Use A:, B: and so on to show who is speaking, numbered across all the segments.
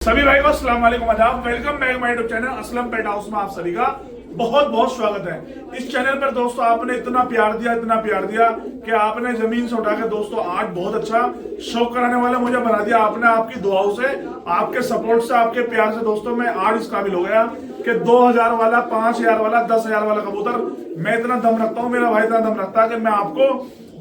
A: सभी भाई को अस्सलाम वालेकुम, आदाब। Welcome back my YouTube channel Aslam pet house में आप सभी का बहुत बहुत स्वागत है। इस चैनल पर दोस्तों आपने इतना प्यार दिया कि आपने जमीन से उठा के दोस्तों आज बहुत अच्छा शौक कराने वाला मुझे बना दिया आपने। आपकी दुआओं से, आपके सपोर्ट से, आपके प्यार से दोस्तों मैं आज इस काबिल हो गया कि 2000 वाला, 5000 वाला, 10,000 वाला कबूतर मैं इतना दम रखता हूँ, मेरा भाई इतना दम रखता है कि मैं आपको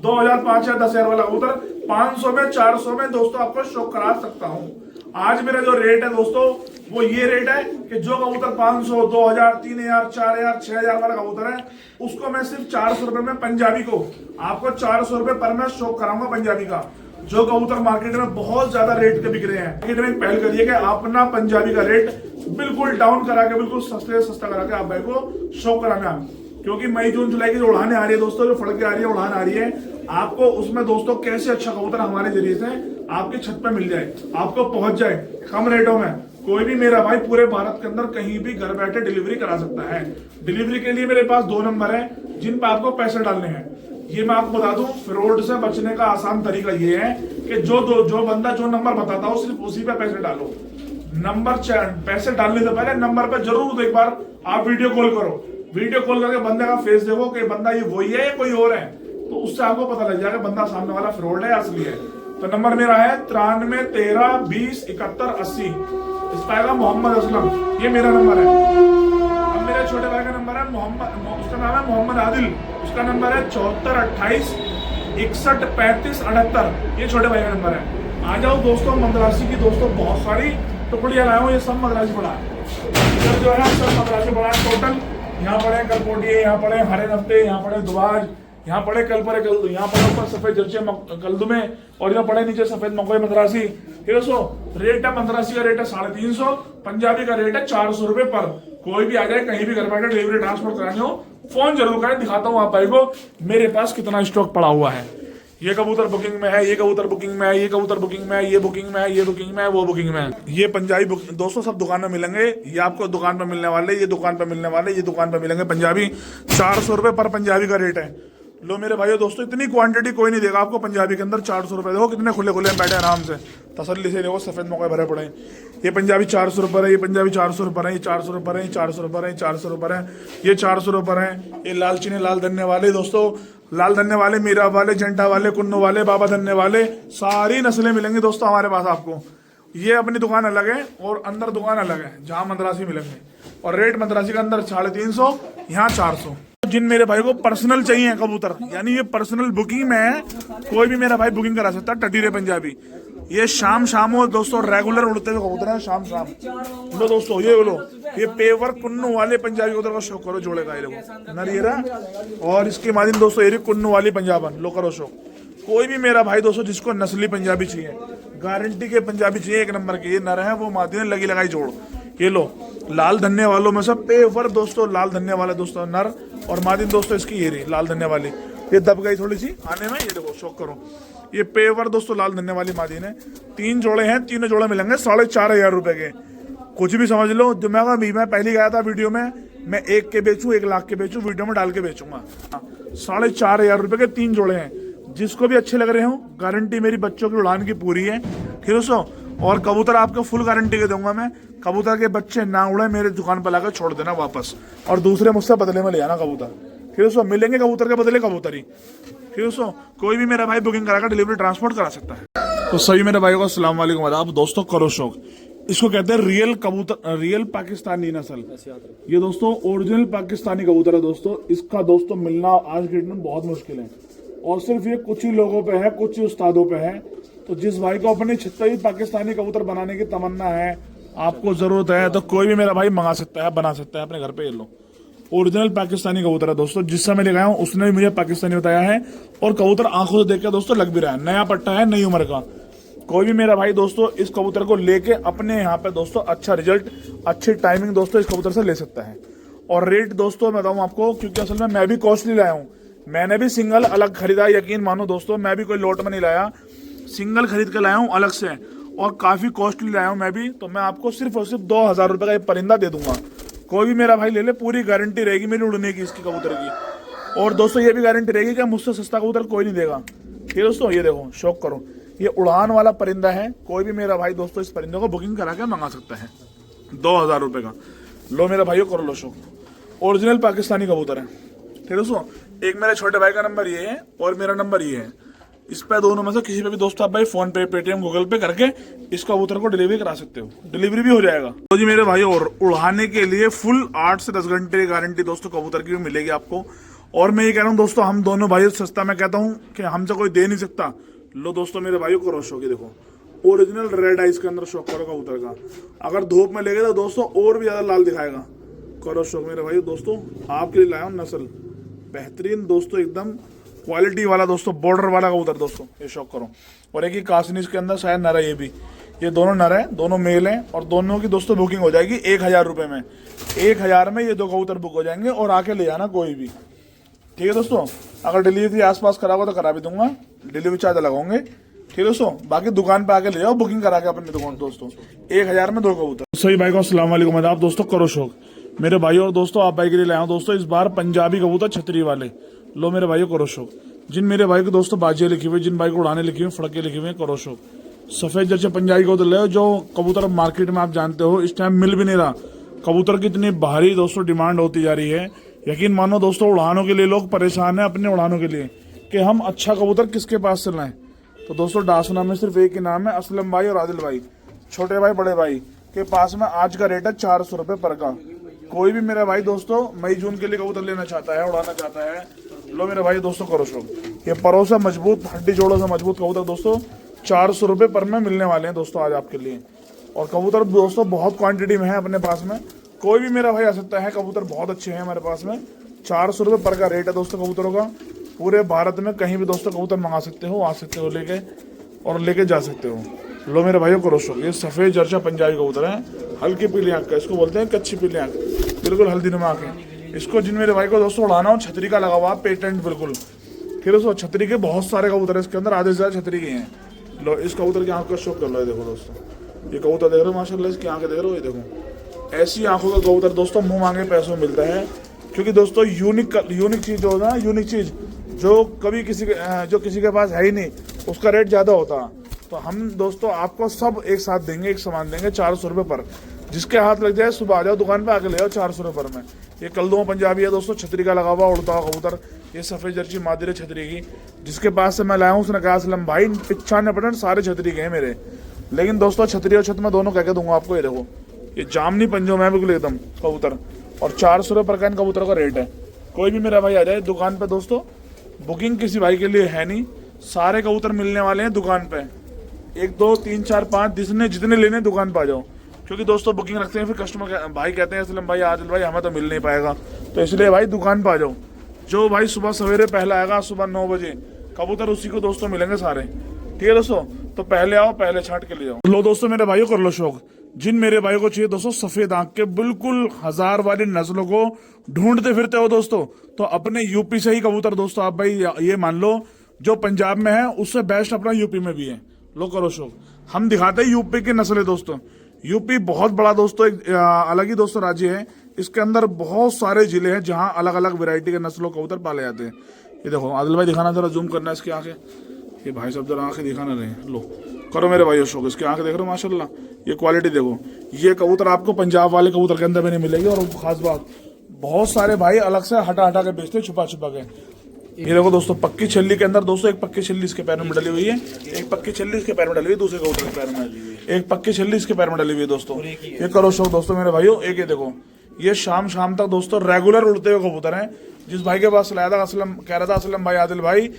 A: 2000, 5000, 10,000 वाला कबूतर 500 में, 400 में दोस्तों आपको शौक करा सकता हूँ। आज मेरा जो रेट है दोस्तों वो ये रेट है कि जो कबूतर 500, 2000, 3000, 4000, 6000 वाला कबूतर है उसको मैं सिर्फ 400 रुपए में पंजाबी को आपको 400 रुपए पर मैं शौक कराऊंगा पंजाबी का। जो कबूतर मार्केट में बहुत ज्यादा रेट के बिक रहे हैं, मार्केट में पहल करिए कि अपना पंजाबी का रेट बिल्कुल डाउन करा के, बिल्कुल सस्ते से सस्ता करा के आप भाई को शौक कराना। क्योंकि मई जून जुलाई की जो उड़ाने आ रही है दोस्तों, जो फड़के आ रही है, उड़ान आ रही है, आपको उसमें दोस्तों कैसे अच्छा कबूतर हमारे जरिए से आपकी छत पे मिल जाए, आपको पहुंच जाए कम रेटों में। कोई भी मेरा भाई पूरे भारत के अंदर कहीं भी घर बैठे डिलीवरी करा सकता है। डिलीवरी के लिए मेरे पास 2 नंबर है जिन पर आपको पैसे डालने हैं। ये मैं आपको बता दूं, फ्रॉड से बचने का आसान तरीका ये है कि जो बंदा जो नंबर बताता हो सिर्फ उसी पे पैसे डालो। पैसे डालने से पहले नंबर पे जरूर एक बार आप वीडियो कॉल करो। वीडियो कॉल करके बंदे का फेस देखो कि बंदा ये वही है या कोई और है, तो उससे आपको पता लग जाएगा बंदा सामने वाला फ्रॉड है या असली है। तो नंबर मेरा है 93 13 20 71 80। इस पर आएगा मोहम्मद असलम, ये मेरा नंबर है। अब मेरे छोटे भाई का नंबर है मोहम्मद, उसका नाम है मोहम्मद आदिल, उसका नंबर है 74 28 61 35 78। ये छोटे भाई का नंबर है। आ जाओ दोस्तों, मद्रासी की दोस्तों बहुत सारी टुकड़ियां लाया हूँ, ये सब मद्रासी पड़ा है। जो है सब मद्रासी पड़ा है टोटल। यहाँ पड़े कलपोटिए, यहाँ पड़े हरे नफ्ते, यहाँ पड़े दुबाज, यहाँ पड़े कलपरे कल्दू, यहाँ पड़े ऊपर सफेद जर्चे कल्दू में, और यहाँ पड़े नीचे सफेद मकोई मद्रासी। 300 रेट है, मद्रासी का रेट है 350, पंजाबी का रेट है 400 रुपए पर। कोई भी आ जाए, कहीं भी घर बैठे डिलीवरी ट्रांसपोर्ट करानी हो फोन जरूर करें, दिखाता हूँ आप भाई को मेरे पास कितना स्टॉक पड़ा हुआ है। ये कबूतर बुकिंग में है, ये कबूतर बुकिंग में है, ये कबूतर बुकिंग में है, ये बुकिंग में है, ये बुकिंग में है, वो बुकिंग में है। ये पंजाबी दोस्तों सब दुकान में मिलेंगे, ये आपको दुकान पे मिलने वाले, ये दुकान पे मिलने वाले, ये दुकान पे मिलेंगे पंजाबी। 400 रुपए पर पंजाबी का रेट है। लो मेरे भाइयों दोस्तों, इतनी क्वांटिटी कोई नहीं देगा आपको पंजाबी के अंदर। 400 रुपए देखो कितने खुले खुले बैठे आराम से तसल्ली से, देखो सफेद मौके भरे पड़े। ये पंजाबी 400 रुपए है, ये पंजाबी 400 रुपए है, ये 400 रुपए है, 400 रुपए है, 400 रुपए है, ये 400 रुपए है। ये लाल चीनी लाल धन्ने वाले दोस्तों, लाल धन्ने वाले, मीरा वाले, जंटा वाले, कुन्नू वाले, बाबा धन्ने वाले, सारी नस्लें मिलेंगी दोस्तों हमारे पास आपको। ये अपनी दुकान अलग है और अंदर दुकान अलग है जहां मद्रासी मिलेंगे। और रेट मद्रासी का अंदर 350, यहाँ 400। जिन मेरे भाई को पर्सनल चाहिए कबूतर, यानी ये पर्सनल बुकिंग में है, कोई भी मेरा भाई बुकिंग करा सकता है। टटीरे पंजाबी ये शाम हो दोस्तों, रेगुलर उड़ते हुए कबूतर है शाम। लो दोस्तों, ये बोलो, ये पेवर कुन्नू वाले पंजाबी कबूतर का शौक करो, जोड़ेगा ये लोग नर ये रहा। और इसके माध्यम दोस्तों ये कुन्नू वाली पंजाबन लो करो शौक। कोई भी मेरा भाई दोस्तों जिसको नस्ली पंजाबी चाहिए, गारंटी के पंजाबी चाहिए, 1 नंबर के, ये नर है वो मादी लगी लगाई जोड़। ये लो लाल धन्ने वालों में सब पेवर दोस्तों, लाल धन्ने वाले दोस्तों नर, और मादिन दोस्तों इसकी ये रही लाल धन्ने वाली। ये दब गई थोड़ी सी आने में, ये देखो शौक करो। ये पेवर दोस्तों लाल धन्ने वाली मादिन है। 3 जोड़े हैं, तीनों जोड़े मिलेंगे 4500 रुपए के। कुछ भी समझ लो, जो मैं पहले गया था वीडियो में, मैं 1 के बेचूं, 1 लाख के बेचूं, वीडियो में डाल के बेचूंगा। 4500 रुपए के 3 जोड़े हैं। जिसको भी अच्छे लग रहे हो, गारंटी मेरी बच्चों की उड़ान की पूरी है। फिर और कबूतर आपको फुल गारंटी के दूंगा मैं। कबूतर के बच्चे ना उड़े मेरे दुकान पर लाकर छोड़ देना वापस, और दूसरे मुझसे बदले में ले आना कबूतर। फिर मिलेंगे कबूतर के बदले कबूतर ही। फिर कोई भी मेरा भाई बुकिंग कराकर डिलीवरी ट्रांसपोर्ट करा सकता है। तो सभी मेरे भाई को अस्सलाम वालेकुम, आदाब दोस्तों। करो शौक, इसको कहते हैं रियल कबूतर, रियल पाकिस्तानी नस्ल। ये दोस्तों ओरिजिनल पाकिस्तानी कबूतर है दोस्तों। इसका दोस्तों मिलना आज के डेट में बहुत मुश्किल है, और सिर्फ ये कुछ ही लोगों पे है, कुछ ही उस्तादों पे है। तो जिस भाई को अपने छत पे भी पाकिस्तानी कबूतर बनाने की तमन्ना है, आपको जरूरत है, तो कोई भी मेरा भाई मंगा सकता है, बना सकता है अपने घर पे। ये लो ओरिजिनल पाकिस्तानी कबूतर है दोस्तों। जिससे मैं लेकर आया हूँ उसने भी मुझे पाकिस्तानी बताया है, और कबूतर आंखों से देख के दोस्तों लग भी रहा है। नया पट्टा है, नई उम्र का। कोई भी मेरा भाई दोस्तों इस कबूतर को लेके अपने यहाँ पे दोस्तों अच्छा रिजल्ट, अच्छी टाइमिंग दोस्तों इस कबूतर से ले सकता है। और रेट दोस्तों मैं बताऊँ आपको, क्योंकि असल में मैं भी कॉस्टली लाया हूँ, मैंने भी सिंगल अलग खरीदा। यकीन मानो दोस्तों, मैं भी कोई लोट में नहीं लाया, सिंगल खरीद के लाया हूँ अलग से, और काफी कॉस्टली लाया हूँ मैं भी। तो मैं आपको सिर्फ और सिर्फ 2000 रुपए का एक परिंदा दे दूंगा। कोई भी मेरा भाई ले ले, पूरी गारंटी रहेगी मेरी उड़ने की, इसकी कबूतर की। और दोस्तों ये भी गारंटी रहेगी कि मुझसे सस्ता कबूतर कोई नहीं देगा। ठीक है दोस्तों, ये देखो शौक करो, ये उड़ान वाला परिंदा है। कोई भी मेरा भाई दोस्तों इस परिंदे को बुकिंग करा के मंगा सकता है 2000 रुपये का। लो मेरे भाइयों कर लो शो, ओरिजिनल पाकिस्तानी कबूतर है। ठीक है दोस्तों, एक मेरे छोटे भाई का नंबर ये है और मेरा नंबर ये है। इस पे दोनों में से किसी पे भी दोस्तों आप भाई फोन पे, पेटीएम, गूगल पे करके इस कबूतर को डिलीवरी करा सकते हो, डिलीवरी भी हो जाएगा। तो जी मेरे भाई, और उड़ाने के लिए फुल 8 से 10 घंटे गारंटी दोस्तों कबूतर की भी मिलेगी आपको। और मैं ये कह रहा हूँ दोस्तों, हम दोनों भाई सस्ता मैं कहता हूँ कि हमसे कोई दे नहीं सकता। लो दोस्तों मेरे भाइयों को शौक है, देखो ओरिजिनल रेड आइस के अंदर शौक करो कबूतर का। अगर धूप में लेगे तो दोस्तों और भी ज्यादा लाल दिखाएगा। करो शौक मेरे भाई दोस्तों, आपके लिए लाया हूँ नस्ल बेहतरीन दोस्तों, एकदम क्वालिटी वाला दोस्तों, बॉर्डर वाला कबूतर दोस्तों, ये शौक करो। और एक ही कासनीज के अंदर शायद नर है, ये भी, ये दोनों नर है, दोनों मेल हैं। और दोनों की दोस्तों बुकिंग हो जाएगी 1000 रुपये में। 1000 में ये 2 कबूतर बुक हो जाएंगे और आके ले जाना कोई भी। ठीक है दोस्तों, अगर डिलीवरी आसपास कराओगे तो करा भी दूंगा, डिलीवरी चार्ज लगाओगे। ठीक है दोस्तों, बाकी दुकान पे आके ले जाओ बुकिंग करा के अपनी दुकान दोस्तों। 1000 में 2 कबूतर। सही भाई को अस्सलाम वालेकुम, आदाब दोस्तों, करो शौक मेरे भाइयों और दोस्तों। आप भाई के लिए लाया हूँ दोस्तों इस बार पंजाबी कबूतर छतरी वाले। लो मेरे भाइयों करो शौक, जिन मेरे भाई को दोस्तों बाजियाँ लिखी हुई, जिन भाई को उड़ाने लिखी हुई, फड़के लिखे हुए, करो शौक। सफेद जर्सी पंजाबी कबूतर ले, जो कबूतर मार्केट में आप जानते हो इस टाइम मिल भी नहीं रहा। कबूतर की इतनी भारी दोस्तों डिमांड होती जा रही है, यकीन मानो दोस्तों उड़ानों के लिए लोग परेशान है अपने उड़ानों के लिए कि हम अच्छा कबूतर किसके पास से लाएं। तो दोस्तों डासना में सिर्फ एक ही नाम है, असलम भाई और आदिल भाई, छोटे भाई बड़े भाई के पास में आज का रेट है 400 रुपये पर का। कोई भी मेरा भाई दोस्तों मई जून के लिए कबूतर लेना चाहता है, उड़ाना चाहता है, लो मेरे भाई दोस्तों करो शौक। ये परों से मजबूत, हड्डी जोड़ों से मजबूत कबूतर दोस्तों 400 रुपये पर में मिलने वाले हैं दोस्तों आज आपके लिए। और कबूतर दोस्तों बहुत क्वांटिटी में है अपने पास में, कोई भी मेरा भाई आ सकता है। कबूतर बहुत अच्छे हैं हमारे पास में, 400 रुपये पर का रेट है दोस्तों कबूतरों का। पूरे भारत में कहीं भी दोस्तों कबूतर मंगा सकते हो, आ सकते हो लेके और लेके जा सकते हो। लो मेरे भाइयों को शौक, ये सफ़ेद जर्चा पंजाबी कबूतर है, हल्की पीली आँख का, इसको बोलते हैं कच्ची पीली आँख, बिल्कुल हल्दी नुमा आँख है। इसको जिन मेरे भाई को दोस्तों उड़ाना हो, छतरी का लगा हुआ पेटेंट बिल्कुल। फिर दोस्तों छतरी के बहुत सारे कबूतर है इसके अंदर, आधे से ज़्यादा छतरी के हैं। लो इस कबूतर की आँख का शौक कर लो, देखो दोस्तों ये कबूतर देख रहे हो माशाल्लाह, इसकी आँखें देख रहे हो, ये देखो ऐसी आँखों का कबूतर दोस्तों मुँह मांगे पैसों में मिलता है। क्योंकि दोस्तों यूनिक चीज़ जो होता है ना, यूनिक चीज़ जो कभी किसी के पास है ही नहीं, उसका रेट ज़्यादा होता है। तो हम दोस्तों आपको सब एक साथ देंगे, एक सामान देंगे 400 रुपये पर। जिसके हाथ लग जाए सुबह आ जाओ दुकान पे, आके ले जाओ 400 रुपये पर में। ये कलदुआ पंजाबी है दोस्तों, छतरी का लगा हुआ उड़ता हुआ कबूतर, ये सफ़ेद जर्सी मादिर छतरी की। जिसके पास से मैं लाया हूँ उसने कहा असलम भाई 95% सारे छतरी के हैं मेरे। लेकिन दोस्तों छतरी और छत में दोनों कह के दूंगा आपको। ये देखो ये जामनी पंजों में बिल्कुल एकदम कबूतर, और 400 रुपये पर का इन कबूतरों का रेट है। कोई भी मेरा भाई आ जाए दुकान पे दोस्तों, बुकिंग किसी भाई के लिए है नहीं, सारे कबूतर मिलने वाले हैं दुकान पे। 1 2 3 4 5 जितने लेने दुकान पे आ जाओ। क्योंकि दोस्तों बुकिंग रखते हैं फिर कस्टमर भाई कहते हैं असलम भाई, आदिल भाई हमें तो मिल नहीं पाएगा, तो इसलिए भाई दुकान पे आ जाओ। जो भाई सुबह सवेरे पहले आएगा, सुबह 9 बजे कबूतर उसी को दोस्तों मिलेंगे सारे। ठीक है दोस्तों, तो पहले आओ, पहले छाट के ले जाओ। लो दोस्तों मेरे भाइयों कर लो शौक, जिन मेरे भाइयों को चाहिए दोस्तों सफेद आंख के बिल्कुल 1000 वाली नस्लों को ढूंढते फिरते हो दोस्तों, तो अपने यूपी से ही कबूतर दोस्तों आप भाई ये मान लो जो पंजाब में है उससे बेस्ट अपना यूपी में भी है। लो करो शौक, हम दिखाते हैं यूपी की नस्लें दोस्तों। यूपी बहुत बड़ा दोस्तों एक अलग ही दोस्तों राज्य है, इसके अंदर बहुत सारे जिले हैं जहाँ अलग अलग वैरायटी के नस्लों कबूतर पाले जाते हैं। ये देखो आदिल भाई दिखाना, जरा जूम करना है इसकी आंखें, ये भाई सब जरा आंखें दिखाना रहे। लो करो मेरे भाई शौक, इसकी आंखें देख रहे हो माशाल्लाह, ये क्वालिटी देखो। ये कबूतर आपको पंजाब वाले कबूतर के अंदर भी नहीं मिलेगी। और खास बात, बहुत सारे भाई अलग से हटा के बेचते, छुपा के। ये देखो दोस्तों पक्की छल्ली के अंदर दोस्तों एक पक्की छल्ली इसके पैर में डली हुई है, एक पक्की छल्ली इसके पैर में डली हुई है, दूसरे कबूतर के पैर में एक पक्की छल्ली इसके पैर में डली हुई है दोस्तों। ये करो शौक दोस्तों मेरे भाइयों। एक ये देखो, ये शाम तक दोस्तों रेगुलर उड़ते हुए कबूतर हैं। जिस भाई के पास लाया था असलम कह रहा था असलम भाई आदिल भाई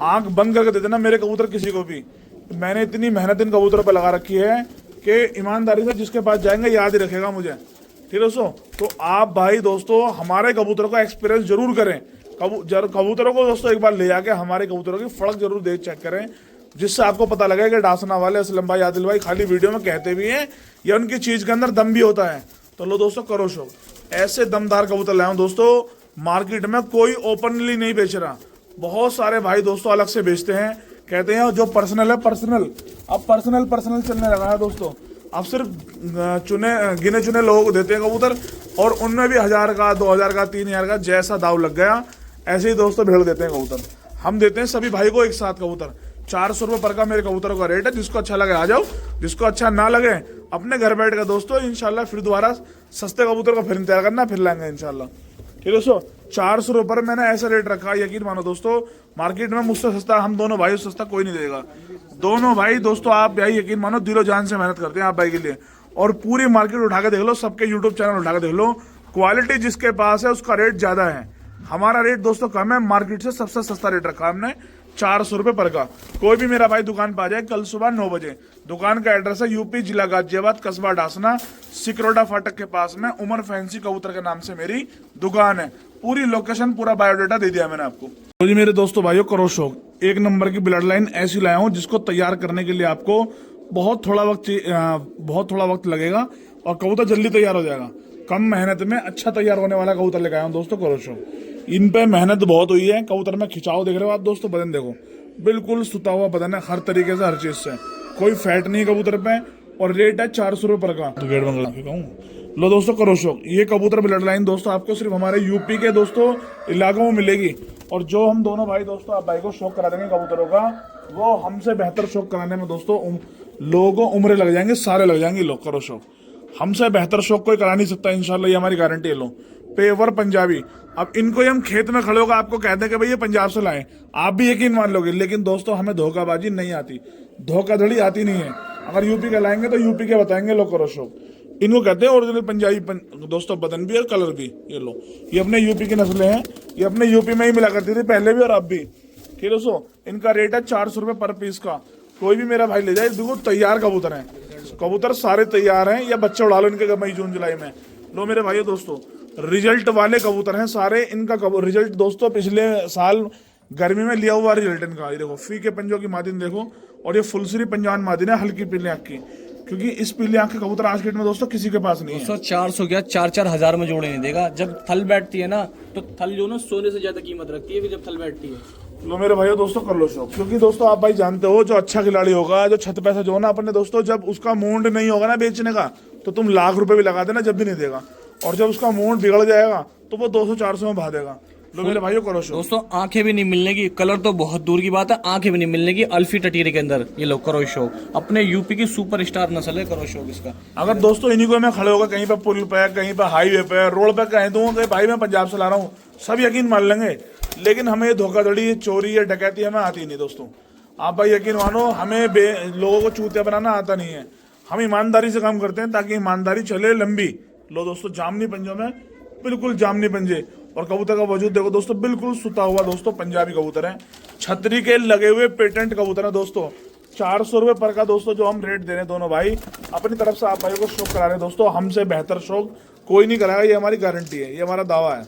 A: आंख बंद करके दे देना मेरे कबूतर किसी को भी। मैंने इतनी मेहनत इन कबूतरों पर लगा रखी है कि ईमानदारी से जिसके पास जाएंगे याद ही रखेगा मुझे। ठीक है दोस्तों, तो आप भाई दोस्तों हमारे कबूतरों का एक्सपीरियंस जरूर करें। कबूतरों को दोस्तों एक बार ले जाके हमारे कबूतरों की फड़क जरूर देख चेक करें, जिससे आपको पता लगे कि डासना वाले असलम भाई आदिल भाई खाली वीडियो में कहते भी हैं या उनकी चीज के अंदर दम भी होता है। तो लो दोस्तों करो शौक, ऐसे दमदार कबूतर लाया हूं दोस्तों, मार्केट में कोई ओपनली नहीं बेच रहा। बहुत सारे भाई दोस्तों अलग से बेचते हैं, कहते हैं जो पर्सनल है पर्सनल। अब पर्सनल चलने लगा है दोस्तों। अब सिर्फ गिने चुने लोगों को देते हैं कबूतर, और उनमें भी 1000 का 2000 का 3000 का जैसा दाव लग गया ऐसे ही दोस्तों भेड़ देते हैं कबूतर। हम देते हैं सभी भाई को एक साथ कबूतर, 400 रुपये पर का मेरे कबूतरों का रेट है। जिसको अच्छा लगे आ जाओ, जिसको अच्छा ना लगे अपने घर बैठ कर दोस्तों इंशाल्लाह फिर दोबारा सस्ते कबूतर का फिर इंतजार करना, फिर लाएंगे इंशाल्लाह। ठीक है दोस्तों, 400 रुपये पर मैंने ऐसा रेट रखा है, यकीन मानो दोस्तों मार्केट में मुझसे सस्ता हम दोनों भाई सस्ता कोई नहीं देगा। दोनों भाई दोस्तों आप भाई यकीन मानो दिलो जान से मेहनत करते हैं आप भाई के लिए, और पूरी मार्केट उठा के देख लो, सबके यूट्यूब चैनल उठा के देख लो, क्वालिटी जिसके पास है उसका रेट ज्यादा है। हमारा रेट दोस्तों कम है, मार्केट से सबसे सस्ता रेट रखा हमने 400 रुपये पर का। कोई भी मेरा भाई दुकान पर आ जाए कल सुबह 9 बजे। दुकान का एड्रेस है यूपी जिला गाजियाबाद, कस्बा डासना, सिकरोडा फाटक के पास में उमर फैंसी कबूतर के नाम से मेरी दुकान है। पूरी लोकेशन पूरा बायोडाटा दे दिया मैंने आपको। तो जी मेरे दोस्तों भाइयों करो शौक, एक नंबर की ब्लड लाइन ऐसी लाया हूँ जिसको तैयार करने के लिए आपको बहुत थोड़ा वक्त लगेगा और कबूतर जल्दी तैयार हो जाएगा। कम मेहनत में अच्छा तैयार होने वाला कबूतर लेकर आया हूँ दोस्तों करो शौक। इन पे मेहनत बहुत हुई है। कबूतर में खिंचाव देख रहे हो आप दोस्तों, बदन देखो बिल्कुल सुता हुआ बदन है हर तरीके से, हर चीज से कोई फैट नहीं कबूतर पे, और रेट है 400 रुपये पर का। तो गेट बंद कहूँ लो दोस्तों करो शौक। ये कबूतर ब्लड लाइन दोस्तों आपको सिर्फ हमारे यूपी के दोस्तों इलाकों में मिलेगी, और जो हम दोनों भाई दोस्तों आप भाई को शौक करा देंगे कबूतरों का, वो हमसे बेहतर शौक कराने में दोस्तों लोगों को उम्रें लग जाएंगे, सारे लग जाएंगे। लोग करो शौक, हमसे बेहतर शौक कोई करा नहीं सकता इंशाल्लाह, ये हमारी गारंटी है। लो पेवर पंजाबी, अब इनको हम खेत में खड़े होकर आपको कह दें कि भाई ये पंजाब से लाए, आप भी यकीन मान लोगे, लेकिन दोस्तों हमें धोखाबाजी नहीं आती, धोखाधड़ी आती नहीं है। अगर यूपी के लाएंगे तो यूपी के बताएंगे। लो करो शौक, इनको कहते हैं ओरिजिनल पंजाबी दोस्तों, बदन भी और कलर भी। ये लो, ये अपने यूपी की नस्लें हैं, ये अपने यूपी में ही मिला करती थी पहले भी और अब भी। ठीक दोस्तों, इनका रेट है 400 रुपये पर पीस का। कोई भी मेरा भाई ले जाए, देखो तैयार कबूतर हैं, कबूतर सारे तैयार हैं, या बच्चे उड़ा लो इनके मई जून जुलाई में। लो मेरे भाइयों दोस्तों, रिजल्ट वाले कबूतर हैं सारे। इनका रिजल्ट दोस्तों पिछले साल गर्मी में लिया हुआ रिजल्ट इनका। ये देखो फी के पंजों की मादिन देखो, और ये फुलसरी पंजान मादिन है हल्की पीले आंख की, क्योंकि इस पीले आंख के कबूतर आज के डेट में दोस्तों किसी के पास नहीं है।
B: 400 क्या 4-4 हजार में जोड़े नहीं देगा। जब थल बैठती है ना तो थल जो ना सोने से ज्यादा कीमत रखती है जब थल बैठती है।
A: लो मेरे भाइयों दोस्तों कर लो शौक, क्योंकि दोस्तों आप भाई जानते हो जो अच्छा खिलाड़ी होगा, जो छत पैसा जो ना अपने दोस्तों, जब उसका मूड नहीं होगा ना बेचने का, तो तुम लाख रुपए भी लगा देना जब भी नहीं देगा, और जब उसका मूड बिगड़ जाएगा तो वो 200-400 में भा देगा। लो मेरे भाइयों करो शौक।
B: दोस्तों आंखें भी नहीं मिलने की, कलर तो बहुत दूर की बात है, आंखें भी नहीं मिलने की अल्फी टटीरी के अंदर। ये लो करो शौक, अपने यूपी की सुपरस्टार नस्ल है करो शौक इसका।
A: अगर दोस्तों इन्हीं को मैं खड़े होगा कहीं पे पुल पे, कहीं पे हाईवे पे, रोड पे कह दूंगा कि भाई मैं पंजाब से ला रहा हूँ, सब यकीन मान लेंगे। लेकिन हमें ये धोखाधड़ी, ये चोरी, ये डकैती हमें आती नहीं दोस्तों। आप भाई यकीन मानो, हमें लोगों को चूतिया बनाना आता नहीं है। हम ईमानदारी से काम करते हैं ताकि ईमानदारी चले लंबी। लो दोस्तों, जामनी पंजों में बिल्कुल जामनी पंजे, और कबूतर का वजूद देखो दोस्तों बिल्कुल सुता हुआ दोस्तों पंजाबी कबूतर है, छतरी के लगे हुए पेटेंट कबूतर है दोस्तों। 400 रुपये पर का दोस्तों जो हम रेट दे रहे हैं दोनों भाई, अपनी तरफ से आप भाई को शौक करा रहे हैं दोस्तों। हमसे बेहतर शौक कोई नहीं कराएगा, ये हमारी गारंटी है, ये हमारा दावा है।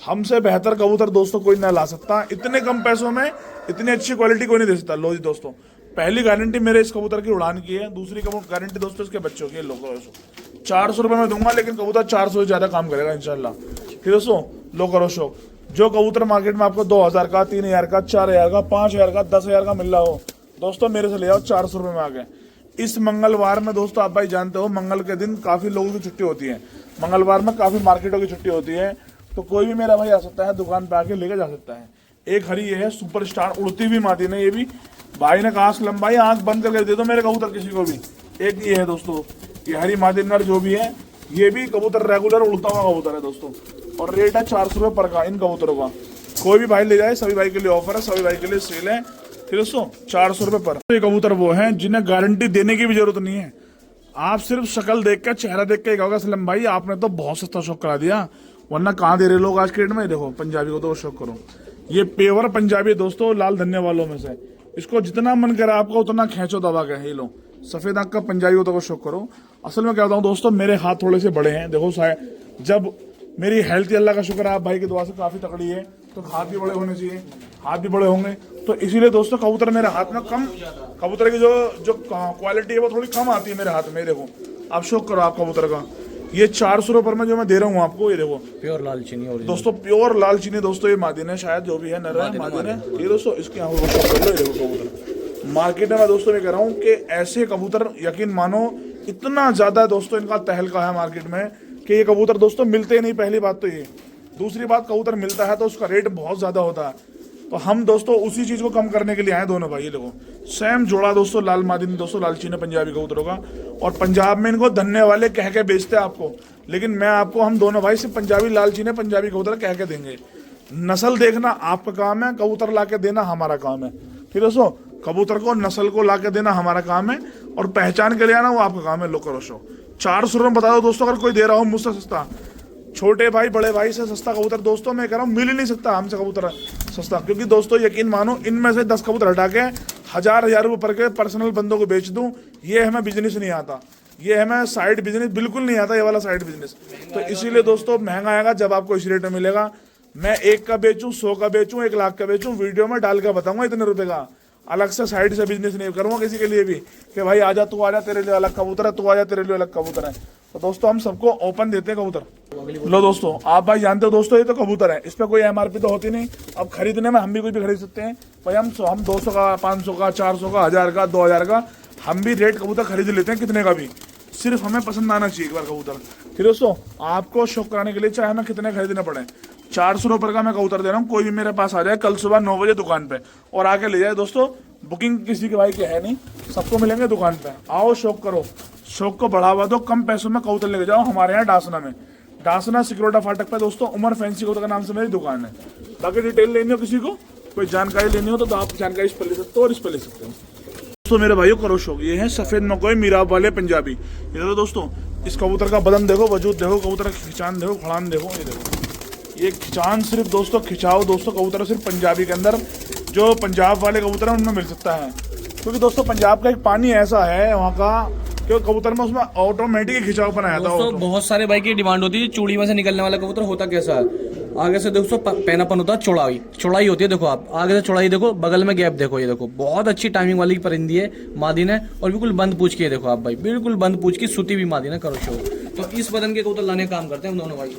A: हमसे बेहतर कबूतर दोस्तों कोई ना ला सकता, इतने कम पैसों में इतनी अच्छी क्वालिटी कोई नहीं दे सकता। लो जी दोस्तों, पहली गारंटी मेरे इस कबूतर की उड़ान की है, दूसरी गारंटी दोस्तों इसके बच्चों की। लो 400 रुपये में दूंगा, लेकिन कबूतर 400 से ज्यादा काम करेगा इंशाल्लाह। ठीक दोस्तों, लो करो शौक। जो कबूतर मार्केट में आपको 2000 का, 3000 का, 4000 का, 5000 का, 10,000 का मिल रहा हो दोस्तों, मेरे से ले आओ 400 रुपये में आ गए। इस मंगलवार में दोस्तों आप भाई जानते हो मंगल के दिन काफी लोगों की छुट्टी होती है, मंगलवार में काफी मार्केटों की छुट्टी होती है, तो कोई भी मेरा भाई आ सकता है, दुकान पे आके लेके जा सकता है। एक हरी ये है सुपरस्टार उड़ती हुई मादी ने, ये भी भाई ने कहा लंबाई आंख बंद करके दे दो मेरे कबूतर किसी को भी। एक ये है दोस्तों, ये हरी मादी नर जो भी है, ये भी कबूतर रेगुलर उड़ता हुआ कबूतर है दोस्तों, और रेट है 400 रुपये पर का इन कबूतरों का। कोई भी भाई ले जाए, सभी भाई के लिए ऑफर है, सभी भाई के लिए सेल है। फिर दोस्तों 400 रुपये पर। ये कबूतर वो है जिन्हें गारंटी देने की भी जरूरत नहीं है, आप सिर्फ शक्ल देख के, चेहरा देख के कहोगे असलम भाई आपने तो बहुत सस्ता शौक करा दिया, वरना कहाँ दे रहे लोग आज के डेट में। देखो पंजाबी को तो शौक करो, ये पेवर पंजाबी दोस्तों लाल धन्य वालों में से, इसको जितना मन करे आपको उतना खींचो दबा के। ये लो सफेद आंख का पंजाबी को तो शौक करो। असल में क्या बताऊं दोस्तों, मेरे हाथ थोड़े से बड़े हैं, देखो शायद जब मेरी हेल्थ अल्लाह का शुक्र है आप भाई की दुआ से काफी तकड़ी है, तो हाथ भी बड़े होने चाहिए, हाथ भी बड़े होंगे, तो इसीलिए दोस्तों कबूतर मेरे हाथ में कम, कबूतर की जो क्वालिटी है वो थोड़ी कम आती है मेरे हाथ में। देखो आप शौक करो आप कबूतर का। ये 400 रुपये में जो मैं दे रहा हूँ आपको, ये देखो
B: प्योर लाल चीनी
A: दोस्तों, प्योर लाल चीनी दोस्तों, ये मादिन है शायद, जो भी है नर है मादिन है ये दोस्तों। इसकी आंखों को शौक कर लो, ये देखो कबूतर मार्केट में मैं दोस्तों मैं कह रहा हूँ कि ऐसे कबूतर यकीन मानो इतना ज्यादा दोस्तों इनका तहलका है मार्केट में कि ये कबूतर दोस्तों मिलते ही नहीं। पहली बात तो ये, दूसरी बात कबूतर मिलता है तो उसका रेट बहुत ज्यादा होता है। तो हम दोस्तों उसी चीज को कम करने के लिए आए दोनों भाई। ये देखो सेम जोड़ा दोस्तों, लाल मादिनी दोस्तों, लालचीने पंजाबी कबूतरों का। और पंजाब में इनको धन्ने वाले कह के बेचते हैं आपको, लेकिन मैं आपको, हम दोनों भाई सिर्फ पंजाबी लालचीने पंजाबी कबूतर कह के देंगे। नस्ल देखना आपका काम है, कबूतर ला के देना हमारा काम है। ठीक है दोस्तों, कबूतर को नस्ल को ला के देना हमारा काम है, और पहचान के लिए आना वो आपका काम है। लो करो शो 400 में बता दो दोस्तों, अगर कोई दे रहा हो मुझसे सस्ता, छोटे भाई बड़े भाई से सस्ता कबूतर दोस्तों मैं कह रहा हूँ मिल ही नहीं सकता हमसे कबूतर सस्ता। क्योंकि दोस्तों यकीन मानो, इनमें से 10 कबूतर हटा के 1000 रुपये पर के पर्सनल बंदों को बेच दूं, ये हमें बिजनेस नहीं आता, ये हमें साइड बिजनेस बिल्कुल नहीं आता, ये वाला साइड बिजनेस। तो इसीलिए दोस्तों महंगा आएगा जब आपको इस रेट में मिलेगा। मैं 1 का बेचूं, 100 का बेचूं, 1 लाख का बेचूं, वीडियो में डाल के बताऊंगा इतने रुपए का। अलग से साइड से बिजनेस नहीं करूंगा किसी के लिए भी कि भाई आजा तू आजा तेरे लिए अलग कबूतर है, तू आजा तेरे लिए अलग कबूतर है। तो दोस्तों हम सबको ओपन देते हैं कबूतर। लो दोस्तों, आप भाई जानते हो दोस्तों ये तो कबूतर है, इस पर कोई एमआरपी तो होती नहीं। अब खरीदने में हम भी कुछ भी खरीद सकते हैं भाई, हम 200 का, 500 का, 400 का, 1000 का, 2000 का, हम भी रेट कबूतर खरीद लेते हैं कितने का भी, सिर्फ हमें पसंद आना चाहिए एक बार कबूतर। फिर दोस्तों आपको शौक कराने के लिए चाहे हमें कितने खरीदने पड़े, 400 रुपये का मैं कबूतर दे रहा हूँ। कोई भी मेरे पास आ जाए कल सुबह 9 बजे दुकान पे और आके ले जाए दोस्तों। बुकिंग किसी के भाई के है नहीं, सबको मिलेंगे दुकान पे। आओ शौक करो, शौक को बढ़ावा दो, कम पैसों में कबूतर लेके जाओ हमारे यहाँ डासना में, डासना सिक्योरिटा फाटक पे दोस्तों, उमर फैंसी कबूतर के नाम से मेरी दुकान है। बाकी डिटेल लेनी हो किसी को, कोई जानकारी लेनी हो तो आप जानकारी इस पर ले सकते हो और इस पर ले सकते हो। दोस्तों मेरे भाइयों करो शौक, ये है सफेद मकोई मीराब वाले पंजाबी। ये देखो दोस्तों, इस कबूतर का बदन देखो, वजूद देखो, कबूतर का खिंचान देखो, खड़ान देखो। ये देखो ये खिंचान सिर्फ दोस्तों, खिंचाओ दोस्तों कबूतर सिर्फ पंजाबी के अंदर, जो पंजाब वाले कबूतर हैं उनमें मिल सकता है। क्योंकि दोस्तों पंजाब का एक पानी ऐसा है वहाँ का, क्योंकि कबूतर में उसमें ऑटोमेटिक खिंचावपन आया था।
B: बहुत सारे भाई की डिमांड होती है चूड़ी में से निकलने वाला कबूतर होता कैसा है, आगे से दोस्तों पैनापन होता है, चौड़ाई होती है। देखो आप आगे से चौड़ाई देखो, बगल में गैप देखो, ये देखो बहुत अच्छी टाइमिंग वाली परिंदी है मादिन है, और बिल्कुल बंद पूछ की है। देखो आप भाई बिल्कुल बंद पूछ की सूती भी मादिन है। करो शो, तो इस बदन के कबूतर लाने का काम करते हैं हम दोनों भाई।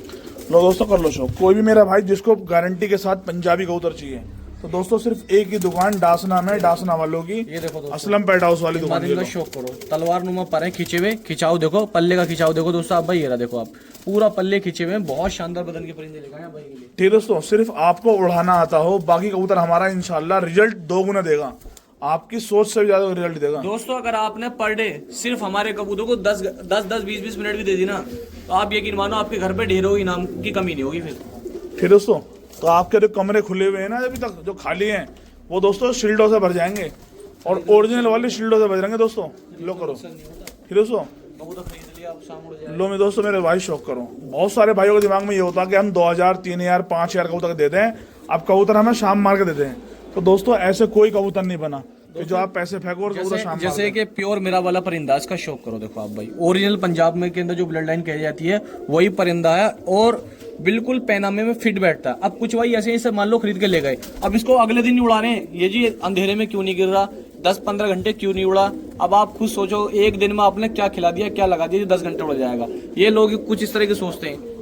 A: लो दोस्तों कर लो शो, कोई भी मेरा भाई जिसको गारंटी के साथ पंजाबी कबूतर चाहिए तो दोस्तों सिर्फ एक ही दुकान डासना में, डासना वालों की,
B: ये देखो
A: असलम पेट हाउस वाली दुकान
B: का शौक करो। तलवार नुमा पर है खिंचे हुए, खिंचाव देखो, पल्ले का खिंचाव देखो दोस्तों आप भाई, ये रहा देखो आप, पूरा पल्ले खिंचे हुए, बहुत शानदार बदन के परिंदे लेकर आए भाई के लिए।
A: ठीक दोस्तों, सिर्फ आपको उड़ाना आता हो, बाकी कबूतर हमारा इंशाल्लाह रिजल्ट 2 गुना देगा, आपकी सोच से भी ज्यादा रिजल्ट देगा।
B: दोस्तों अगर आपने पर डे सिर्फ हमारे कबूतरों को 10-20 मिनट भी दे दी ना, तो आप यकीन मानो आपके घर पे ढेरों इनाम की कमी नहीं होगी।
A: फिर दोस्तों तो आपके जो कमरे खुले हुए हैं ना अभी तक, जो खाली हैं, वो दोस्तों शील्डों से भर जाएंगे, और ओरिजिनल वाली शील्डों से भर जाएंगे दोस्तों। लो करो फिर दोस्तों, लो मैं दोस्तों मेरे भाई शौक करो। बहुत सारे भाइयों के दिमाग में ये होता है कि हम 2000, 3000, 5000 कबूतर दे दें, अब कबूतर हमें शाम मार के देते हैं। तो दोस्तों ऐसे कोई कबूतर नहीं बना कि जो आप पैसे फेंको और कबूतर शाम,
B: जैसे कि प्योर मेरा वाला परिंदा, इसका शौक करो। देखो आप भाई ओरिजिनल पंजाब में के अंदर जो ब्लड लाइन कही जाती है वही परिंदा है, और बिल्कुल पैनामे में फिट बैठता है। अब कुछ भाई ऐसे ही मान लो खरीद के ले गए, अब इसको अगले दिन उड़ा रहे हैं, ये जी अंधेरे में क्यों नहीं गिर रहा, 10-15 घंटे क्यों नहीं उड़ा। अब आप खुद सोचो, एक दिन में आपने क्या खिला दिया, क्या लगा दिया, 10 घंटे उड़ जाएगा। ये लोग कुछ इस तरह के सोचते हैं।